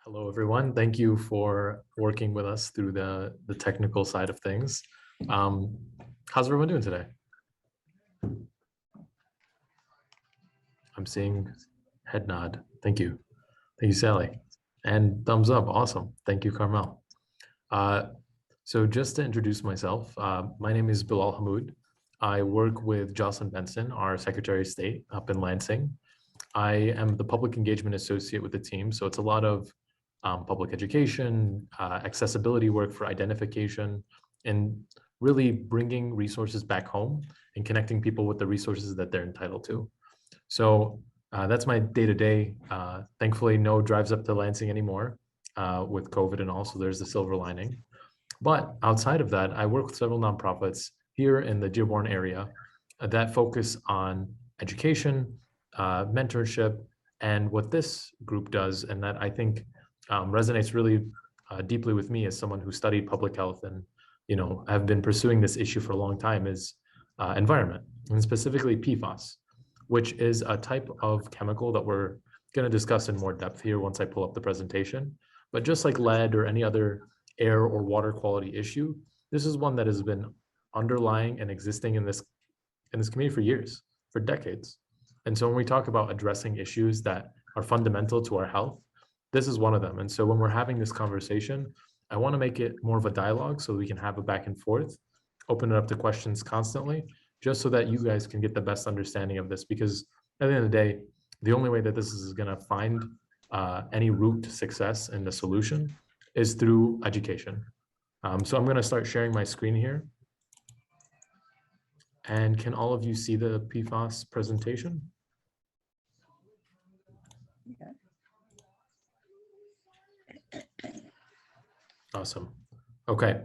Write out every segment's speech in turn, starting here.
Hello, everyone. Thank you for working with us through the technical side of things. How's everyone doing today? I'm seeing head nod. Thank you. Thank you, Sally. And thumbs up. Awesome. Thank you, Carmel. So just to introduce myself, my name is Bilal Hamoud. I work with Jocelyn Benson, our Secretary of State up in Lansing. I am the Public Engagement Associate with the team, so it's a lot of public education, accessibility work for identification, and really bringing resources back home and connecting people with the resources that they're entitled to. So that's my day-to-day. Thankfully, no drives up to Lansing anymore with COVID and all, so there's the silver lining. But outside of that, I work with several nonprofits here in the Dearborn area that focus on education, mentorship, and what this group does, and that I think resonates really deeply with me as someone who studied public health and have been pursuing this issue for a long time, is environment, and specifically PFAS, which is a type of chemical that we're going to discuss in more depth here once I pull up the presentation. But just like lead or any other air or water quality issue, this is one that has been underlying and existing in this community for years, for decades. And so when we talk about addressing issues that are fundamental to our health, this is one of them. And so when we're having this conversation, I want to make it more of a dialogue so we can have a back and forth, open it up to questions constantly, just so that you guys can get the best understanding of this. Because at the end of the day, the only way that this is going to find any route to success and the solution is through education. So I'm going to start sharing my screen here. And can all of you see the PFAS presentation? Yeah. Awesome. Okay.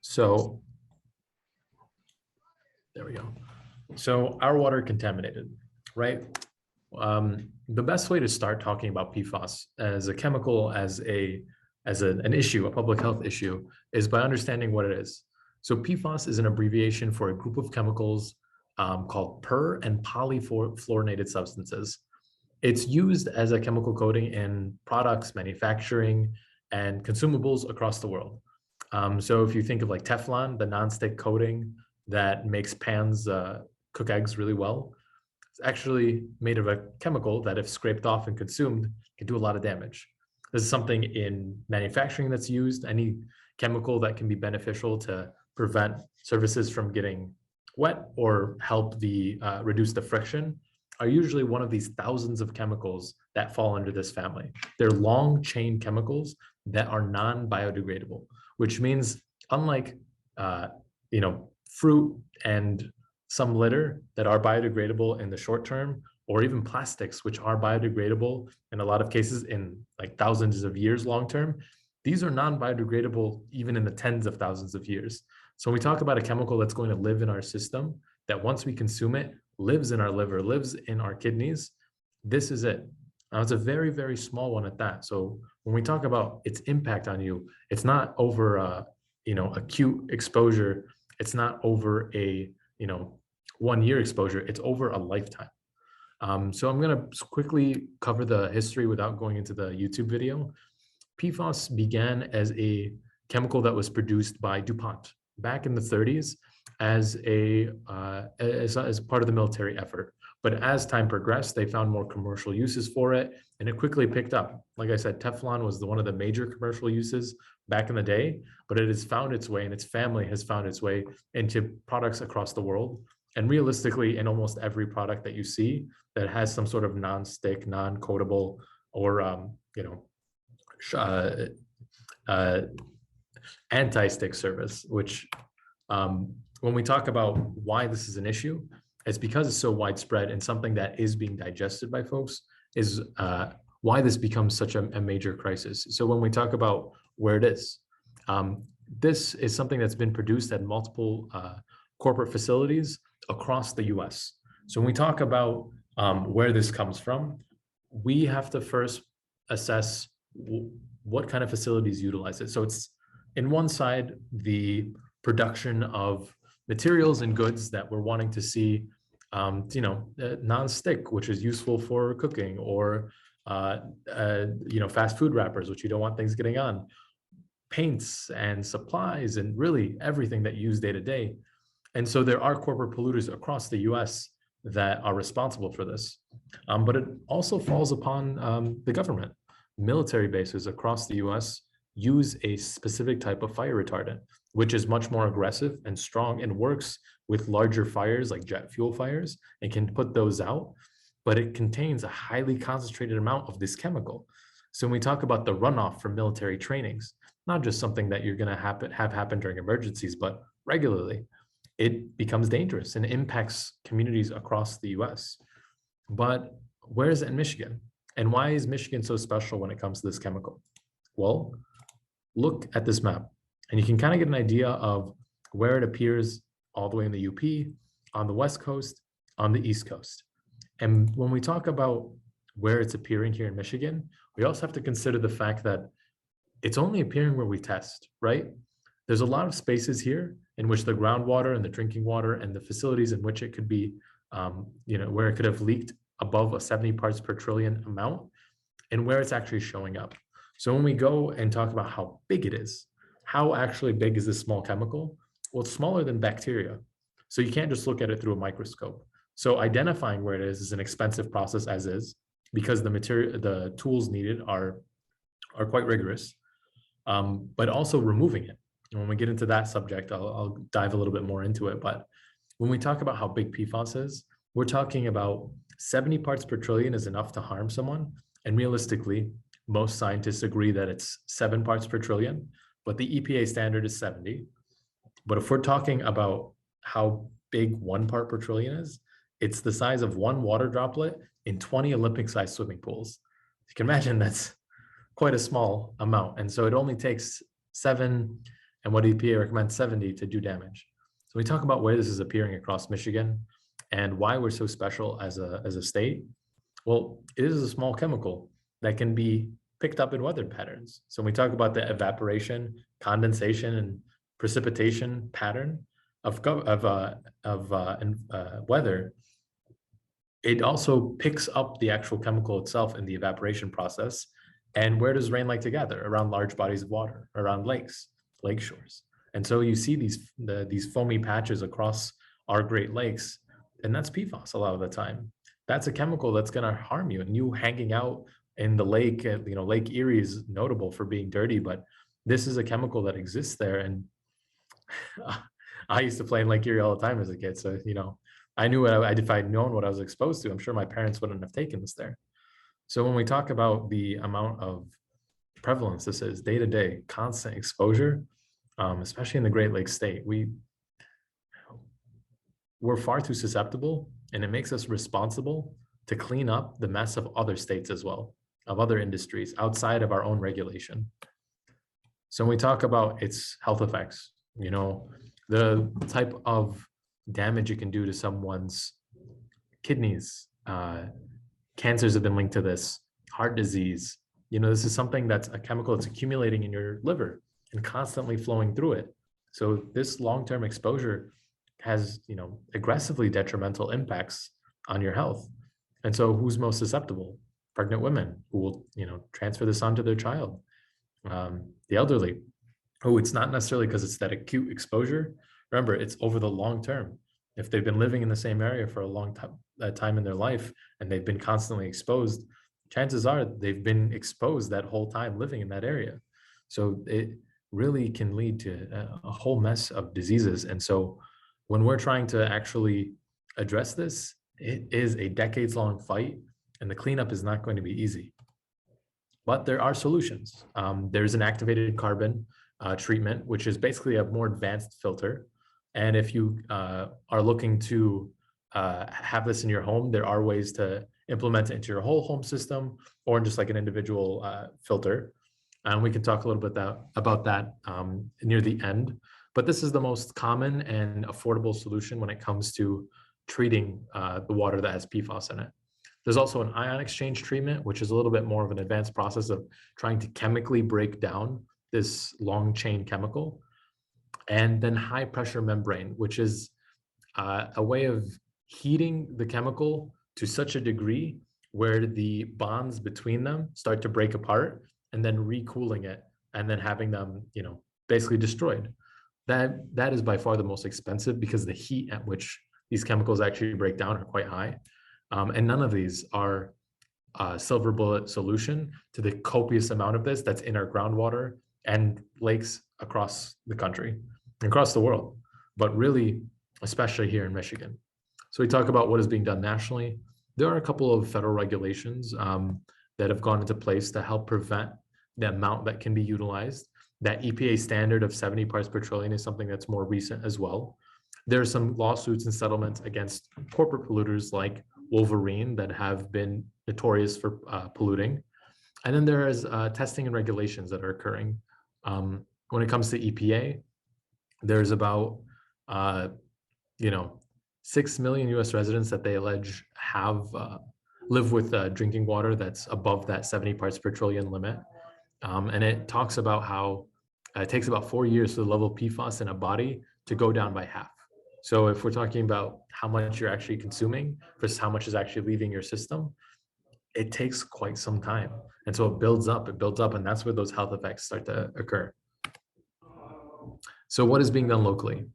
So there we go. So our water contaminated, right? The best way to start talking about PFAS as a chemical, as an issue, a public health issue, is by understanding what it is. So PFAS is an abbreviation for a group of chemicals called per and polyfluorinated substances. It's used as a chemical coating in products, manufacturing, and consumables across the world. So if you think of like Teflon, the nonstick coating that makes pans cook eggs really well, it's actually made of a chemical that if scraped off and consumed can do a lot of damage. This is something in manufacturing that's used. Any chemical that can be beneficial to prevent surfaces from getting wet or help reduce the friction are usually one of these thousands of chemicals that fall under this family. They're long chain chemicals that are non-biodegradable, which means unlike fruit and some litter that are biodegradable in the short term, or even plastics, which are biodegradable in a lot of cases in like thousands of years long term, these are non-biodegradable even in the tens of thousands of years. So when we talk about a chemical that's going to live in our system, that once we consume it, lives in our liver, lives in our kidneys, this is it. Now, it's a very, very small one at that. So when we talk about its impact on you, it's not over acute exposure. It's not over a 1 year exposure. It's over a lifetime. So I'm going to quickly cover the history without going into the YouTube video. PFAS began as a chemical that was produced by DuPont back in the 30s as part of the military effort. But as time progressed, they found more commercial uses for it, and it quickly picked up. Like I said, Teflon was one of the major commercial uses back in the day, but it has found its way, and its family has found its way into products across the world. And realistically, in almost every product that you see that has some sort of non-stick, non-coatable, or anti-stick surface, which when we talk about why this is an issue, it's because it's so widespread and something that is being digested by folks is why this becomes such a major crisis. So when we talk about where it is, this is something that's been produced at multiple corporate facilities across the US. So when we talk about where this comes from, we have to first assess what kind of facilities utilize it. So it's in one side, the production of materials and goods that we're wanting to see, non-stick, which is useful for cooking, or fast food wrappers, which you don't want things getting on, paints and supplies, and really everything that you use day to day. And so there are corporate polluters across the US that are responsible for this. But it also falls upon the government. Military bases across the US use a specific type of fire retardant, which is much more aggressive and strong and works with larger fires like jet fuel fires and can put those out. But it contains a highly concentrated amount of this chemical. So when we talk about the runoff from military trainings, not just something that you're going to have happen during emergencies, but regularly, it becomes dangerous and impacts communities across the US. But where is it in Michigan? And why is Michigan so special when it comes to this chemical? Well, look at this map, and you can kind of get an idea of where it appears all the way in the UP, on the West Coast, on the East Coast. And when we talk about where it's appearing here in Michigan, we also have to consider the fact that it's only appearing where we test, right? There's a lot of spaces here in which the groundwater and the drinking water and the facilities in which it could be, where it could have leaked above a 70 parts per trillion amount, and where it's actually showing up. So when we go and talk about how big it is, how actually big is this small chemical? Well, it's smaller than bacteria. So you can't just look at it through a microscope. So identifying where it is an expensive process as is, because the tools needed are quite rigorous, but also removing it. And when we get into that subject, I'll dive a little bit more into it. But when we talk about how big PFAS is, we're talking about 70 parts per trillion is enough to harm someone. And realistically, most scientists agree that it's 7 parts per trillion, but the EPA standard is 70. But if we're talking about how big 1 part per trillion is, it's the size of 1 water droplet in 20 Olympic-sized swimming pools. You can imagine that's quite a small amount. And so it only takes 7, and what EPA recommends 70 to do damage. So we talk about where this is appearing across Michigan and why we're so special as a state. Well, it is a small chemical that can be picked up in weather patterns. So when we talk about the evaporation, condensation, and precipitation pattern of weather, it also picks up the actual chemical itself in the evaporation process. And where does rain like to gather? Around large bodies of water, around lakes, lake shores. And so you see these foamy patches across our Great Lakes, and that's PFAS a lot of the time. That's a chemical that's going to harm you. And you hanging out in the lake, Lake Erie is notable for being dirty, but this is a chemical that exists there. And I used to play in Lake Erie all the time as a kid. So, I knew if I'd known what I was exposed to, I'm sure my parents wouldn't have taken us there. So when we talk about the amount of prevalence this is day to day, constant exposure, especially in the Great Lakes state, we're far too susceptible, and it makes us responsible to clean up the mess of other states as well, of other industries outside of our own regulation. So when we talk about its health effects, the type of damage it can do to someone's kidneys, cancers have been linked to this, heart disease. This is something that's a chemical that's accumulating in your liver and constantly flowing through it. So this long-term exposure has, aggressively detrimental impacts on your health. And so who's most susceptible? Pregnant women who will, transfer this onto their child. The elderly, who it's not necessarily because it's that acute exposure. Remember, it's over the long term. If they've been living in the same area for a long time in their life and they've been constantly exposed, chances are they've been exposed that whole time living in that area. So it really can lead to a whole mess of diseases. And so when we're trying to actually address this, it is a decades-long fight, and the cleanup is not going to be easy. But there are solutions. There's an activated carbon treatment, which is basically a more advanced filter. And if you are looking to have this in your home, there are ways to implement it into your whole home system or just like an individual filter. And we can talk a little bit about that near the end. But this is the most common and affordable solution when it comes to treating the water that has PFAS in it. There's also an ion exchange treatment, which is a little bit more of an advanced process of trying to chemically break down this long chain chemical. And then high pressure membrane, which is a way of heating the chemical to such a degree where the bonds between them start to break apart and then recooling it and then having them, basically destroyed. That is by far the most expensive because the heat at which these chemicals actually break down are quite high. And none of these are a silver bullet solution to the copious amount of this that's in our groundwater and lakes across the country, across the world, but really, especially here in Michigan. So we talk about what is being done nationally. There are a couple of federal regulations that have gone into place to help prevent the amount that can be utilized. That EPA standard of 70 parts per trillion is something that's more recent as well. There are some lawsuits and settlements against corporate polluters like Wolverine that have been notorious for polluting. And then there is testing and regulations that are occurring. When it comes to EPA, there's about, 6 million US residents that they allege have live with drinking water that's above that 70 parts per trillion limit. And it talks about how it takes about 4 years for the level of PFAS in a body to go down by half. So if we're talking about how much you're actually consuming versus how much is actually leaving your system, it takes quite some time. And so it builds up, and that's where those health effects start to occur. So what is being done locally?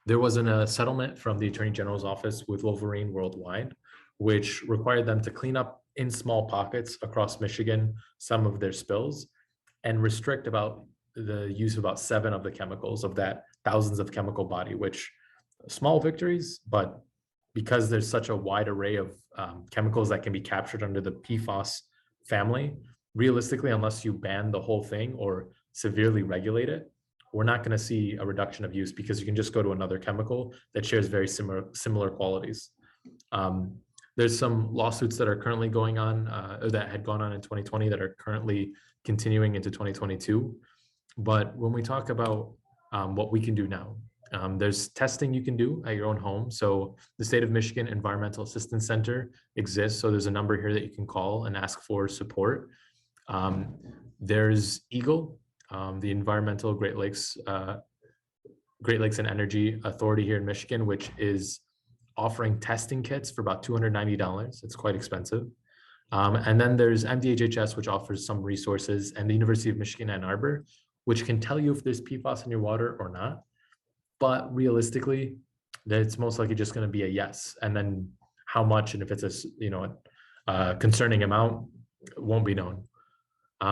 There was a settlement from the Attorney General's office with Wolverine Worldwide, which required them to clean up in small pockets across Michigan some of their spills and restrict about the use of about 7 of the chemicals of that thousands of chemical body, which small victories, but because there's such a wide array of chemicals that can be captured under the PFAS family, realistically, unless you ban the whole thing or severely regulate it, we're not going to see a reduction of use because you can just go to another chemical that shares very similar qualities. There's some lawsuits that are currently going on, or that had gone on in 2020 that are currently continuing into 2022. But when we talk about what we can do now, there's testing you can do at your own home. So the State of Michigan Environmental Assistance Center exists. So there's a number here that you can call and ask for support. There's EGLE, the Environmental Great Lakes and Energy Authority here in Michigan, which is offering testing kits for about $290. It's quite expensive. And then there's MDHHS, which offers some resources, and the University of Michigan Ann Arbor, which can tell you if there's PFAS in your water or not. But realistically, it's most likely just going to be a yes. And then how much, and if it's a concerning amount, won't be known.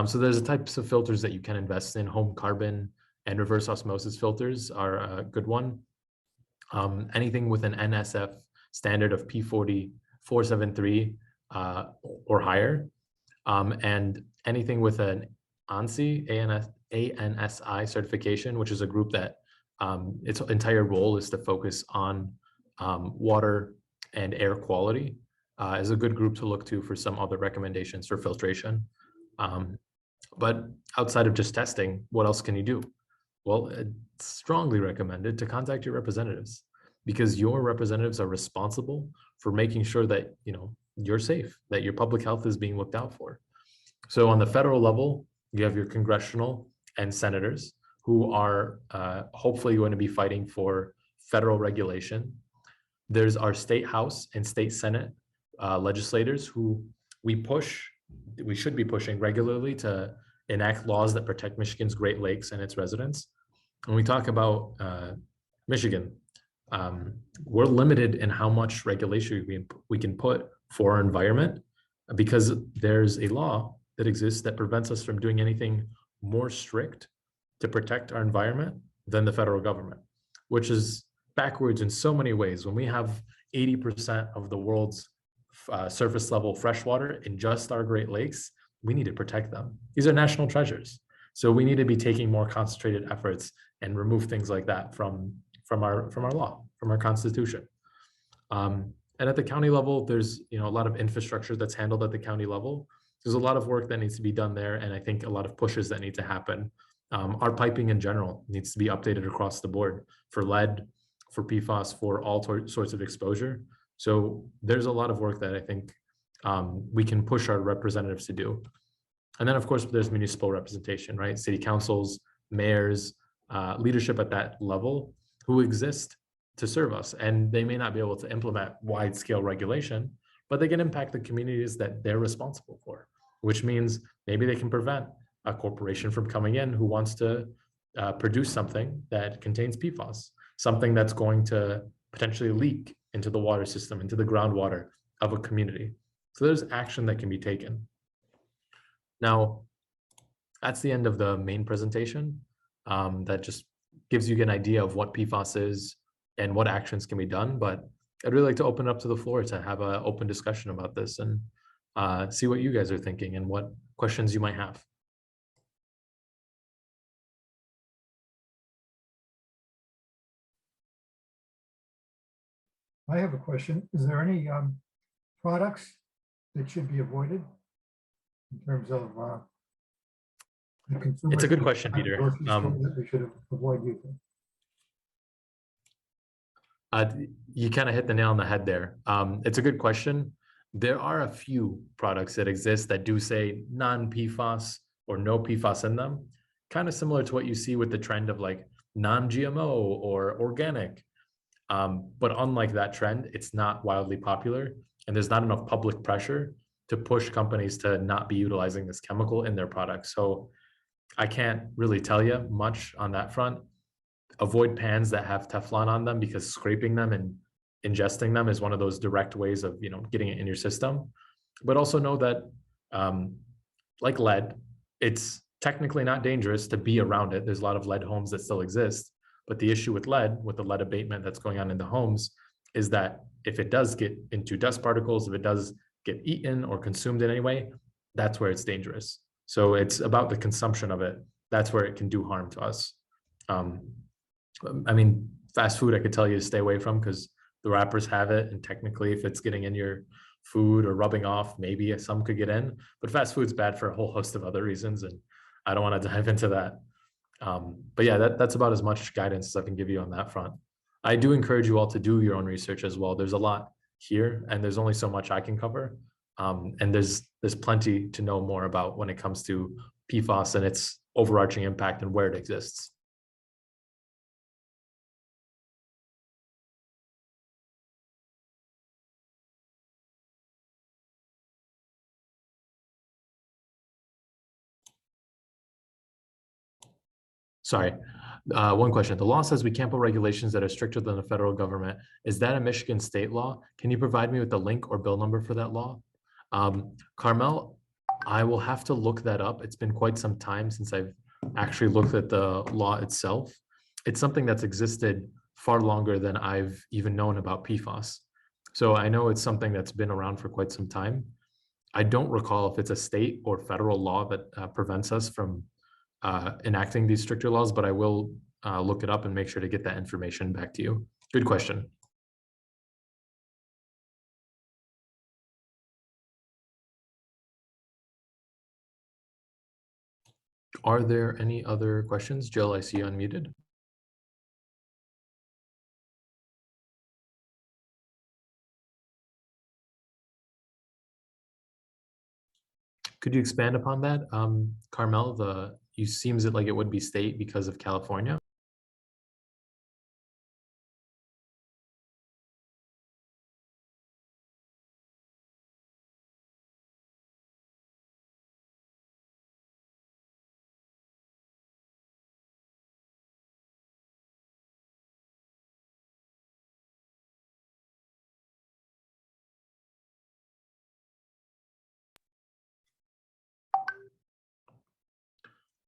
So there's types of filters that you can invest in. Home carbon and reverse osmosis filters are a good one. Anything with an NSF standard of P40 473 or higher, and anything with an ANSI, ANSI certification, which is a group that its entire role is to focus on water and air quality, is a good group to look to for some other recommendations for filtration. But outside of just testing, what else can you do? Well, it's strongly recommended to contact your representatives, because your representatives are responsible for making sure that you're safe, that your public health is being looked out for. So on the federal level, you have your congressional and senators who are hopefully going to be fighting for federal regulation. There's our state house and state senate legislators who we should be pushing regularly to enact laws that protect Michigan's Great Lakes and its residents. When we talk about Michigan, we're limited in how much regulation we can put for our environment, because there's a law that exists that prevents us from doing anything more strict to protect our environment than the federal government, which is backwards in so many ways. When we have 80% of the world's surface level freshwater in just our Great Lakes, we need to protect them. These are national treasures. So we need to be taking more concentrated efforts and remove things like that from our law, from our constitution. And at the county level, there's a lot of infrastructure that's handled at the county level. There's a lot of work that needs to be done there, and I think a lot of pushes that need to happen. Our piping in general needs to be updated across the board for lead, for PFAS, for all sorts of exposure. So there's a lot of work that I think we can push our representatives to do. And then, of course, there's municipal representation, right? City councils, mayors, leadership at that level who exist to serve us. And they may not be able to implement wide-scale regulation, but they can impact the communities that they're responsible for, which means maybe they can prevent a corporation from coming in who wants to produce something that contains PFAS, something that's going to potentially leak into the water system, into the groundwater of a community. So there's action that can be taken. Now, that's the end of the main presentation. That just gives you an idea of what PFAS is and what actions can be done. But I'd really like to open up to the floor to have an open discussion about this and see what you guys are thinking and what questions you might have. I have a question. Is there any products that should be avoided in terms of the consumer? It's a good question, Peter. That we should avoid using. You kind of hit the nail on the head there. It's a good question. There are a few products that exist that do say non-PFAS or no PFAS in them, kind of similar to what you see with the trend of like non-GMO or organic. But unlike that trend, it's not wildly popular, and there's not enough public pressure to push companies to not be utilizing this chemical in their products. So I can't really tell you much on that front. Avoid pans that have Teflon on them, because scraping them and ingesting them is one of those direct ways of getting it in your system. But also know that like lead, it's technically not dangerous to be around it. There's a lot of lead homes that still exist. But the issue with lead, with the lead abatement that's going on in the homes, is that if it does get into dust particles, if it does get eaten or consumed in any way, that's where it's dangerous. So it's about the consumption of it. That's where it can do harm to us. I mean, fast food, I could tell you to stay away from, because the wrappers have it. And technically, if it's getting in your food or rubbing off, maybe some could get in. But fast food's bad for a whole host of other reasons. And I don't want to dive into that. But yeah, that's about as much guidance as I can give you on that front. I do encourage you all to do your own research as well. There's a lot here, and there's only so much I can cover. And there's plenty to know more about when it comes to PFAS and its overarching impact and where it exists. Sorry, one question. The law says we can't put regulations that are stricter than the federal government. Is that a Michigan state law? Can you provide me with the link or bill number for that law? Carmel, I will have to look that up. It's been quite some time since I've actually looked at the law itself. It's something that's existed far longer than I've even known about PFAS. So I know it's something that's been around for quite some time. I don't recall if it's a state or federal law that prevents us from enacting these stricter laws, but I will look it up and make sure to get that information back to you. Good question. Are there any other questions? Jill, I see you unmuted. Could you expand upon that, Carmel? You seems it like it would be state because of California.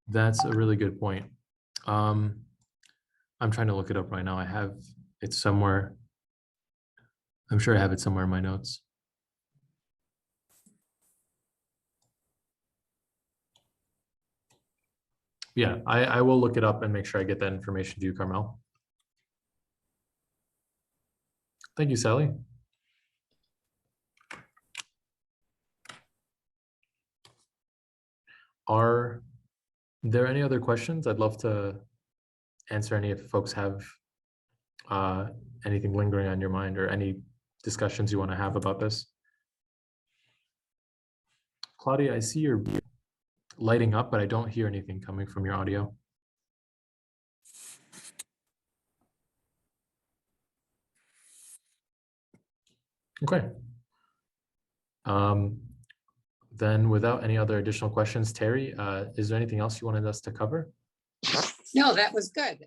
That's a really good point. I'm trying to look it up right now. I have it somewhere. I'm sure I have it somewhere in my notes. Yeah, I will look it up and make sure I get that information to you, Carmel. Thank you, Sally. Are there any other questions? I'd love to answer any if folks have anything lingering on your mind or any discussions you want to have about this. Claudia, I see you're lighting up, but I don't hear anything coming from your audio. Okay. Then without any other additional questions, Terry, is there anything else you wanted us to cover? No, that was good.